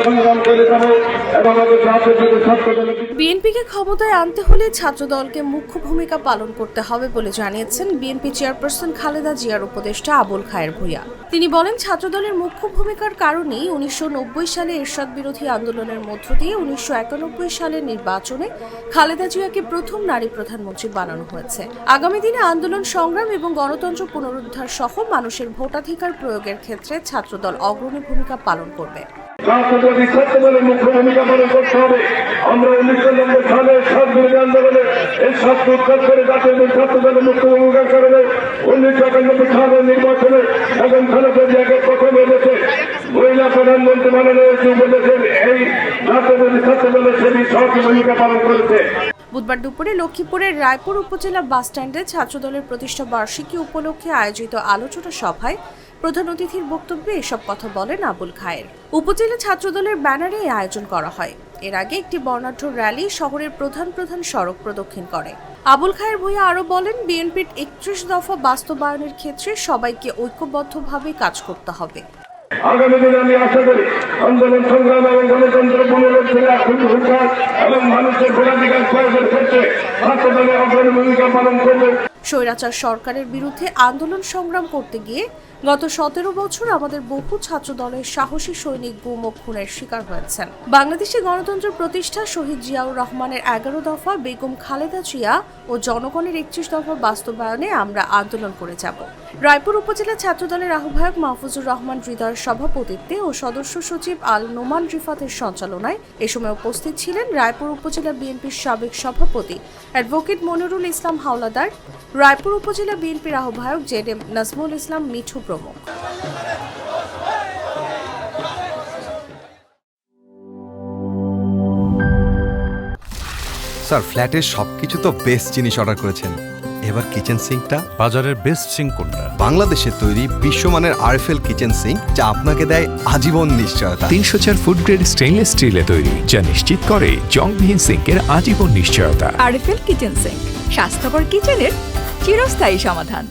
সংগ্রাম করে যাব এবং আমাদের জাতীয় ছাত্র দল। বিএনপিকে ক্ষমতায় আনতে হলে ছাত্রদলকে মুখ্য ভূমিকা পালন করতে হবে বলে জানিয়েছেন বিএনপি চেয়ারপারসন খালেদা জিয়ার উপদেষ্টা আবুল খায়ের ভূঁইয়া। তিনি বলেন, ছাত্রদলের মুখ্য ভূমিকার কারণেই ১৯৯০ সালে এরশাদ বিরোধী আন্দোলনের মধ্য দিয়ে ১৯৯১ সালের নির্বাচনে খালেদা জিয়াকে প্রথম নারী প্রধানমন্ত্রী বানানো হয়েছে। আগামী দিনে আন্দোলন সংগ্রাম এবং গণতন্ত্র পুনরুদ্ধার সহ মানুষের ভোটাধিকার প্রয়োগের ক্ষেত্রে ছাত্রদল অগ্রণী ভূমিকা পালন করবে। ছাত্রদলের মুখ্য ভূমিকা পালন করতে হবে। আমরা ১৯৯০ সালে এরশাদ বিরোধী আন্দোলনে এরশাদ উৎখাত করে জাতীয় ছাত্রদলের মুখ্য ভূমিকার কারণে ১৯৯১ সালের নির্বাচনে এখন খালেদা জিয়াকে প্রথম এদেশে মহিলা প্রধানমন্ত্রী বানানো হয়েছে। উপদেশের এই জাতীয় ছাত্রদলের সেটি সহজ ভূমিকা পালন করেছে। বুধবার দুপুরে লক্ষ্মীপুরের রায়পুর উপজেলা বাসস্ট্যান্ডে ছাত্রদলের প্রতিষ্ঠা বার্ষিকী উপলক্ষে আয়োজিত আলোচনা সভায় প্রধান অতিথির বক্তব্যে এসব কথা বলেন আবুল খায়ের। উপজেলা ছাত্রদলের ব্যানারে এই আয়োজন করা হয়। এর আগে একটি বর্ণাঢ্য র্যালি শহরের প্রধান সড়ক প্রদক্ষিণ করে। আবুল খায়ের ভূঁইয়া আরও বলেন, বিএনপির ৩১ দফা বাস্তবায়নের ক্ষেত্রে সবাইকে ঐক্যবদ্ধভাবে কাজ করতে হবে। আগামী দিনে আমি আশা করি আন্দোলন সংগ্রাম এবং গণতন্ত্র পুনরুদ্ধার এবং মানুষের ভোটাধিকার প্রয়োগের ক্ষেত্রে ছাত্রদলের অগ্রণী ভূমিকা পালন করবে। স্বৈরাচার সরকারের বিরুদ্ধে আন্দোলন সংগ্রাম করতে গিয়ে গত ১৭ বছর আমাদের বহু ছাত্র দলের সাহসী সৈনিক গুম ও খুনের শিকার হয়েছেন। বাংলাদেশে গণতন্ত্র প্রতিষ্ঠা, শহীদ জিয়াউর রহমানের ১১ দফা, বেগম খালেদা জিয়া ও জনগণের ৩১ দফা বাস্তবায়নে আমরা আন্দোলন করে যাব। রায়পুর উপজেলা ছাত্রদলের আহ্বায়ক মাহফুজুর রহমান হৃদয়ের সভাপতিত্বে ও সদস্য সচিব আল নোমান রিফাতের সঞ্চালনায় এ সময় উপস্থিত ছিলেন রায়পুর উপজেলা বিএনপির সাবেক সভাপতি অ্যাডভোকেট মনিরুল ইসলাম হাওলাদার, রায়পুর উপজেলা বিএনপির আহ্বায়ক জেডএম নাজমুল ইসলাম মিঠু প্রমুখ। স্যার, ফ্ল্যাটের সবকিছু তো বেস্ট জিনিস অর্ডার করেছেন, এবার কিচেন সিঙ্কটা? বাজারের বেস্ট সিঙ্ক কোনটা? বাংলাদেশের তৈরি বিশ্বমানের আরএফএল কিচেন সিঙ্ক, যা আপনাকে দেয় আজীবন নিশ্চয়তা। ৩০০ ফুড গ্রেড স্টেইনলেস স্টিলে তৈরি, যা নিশ্চিত করে জংবিহীন সিঙ্কের আজীবন নিশ্চয়তা। আরএফএল কিচেন সিঙ্ক, স্বাস্থ্যকর কিচেনের চিরস্থায়ী সমাধান।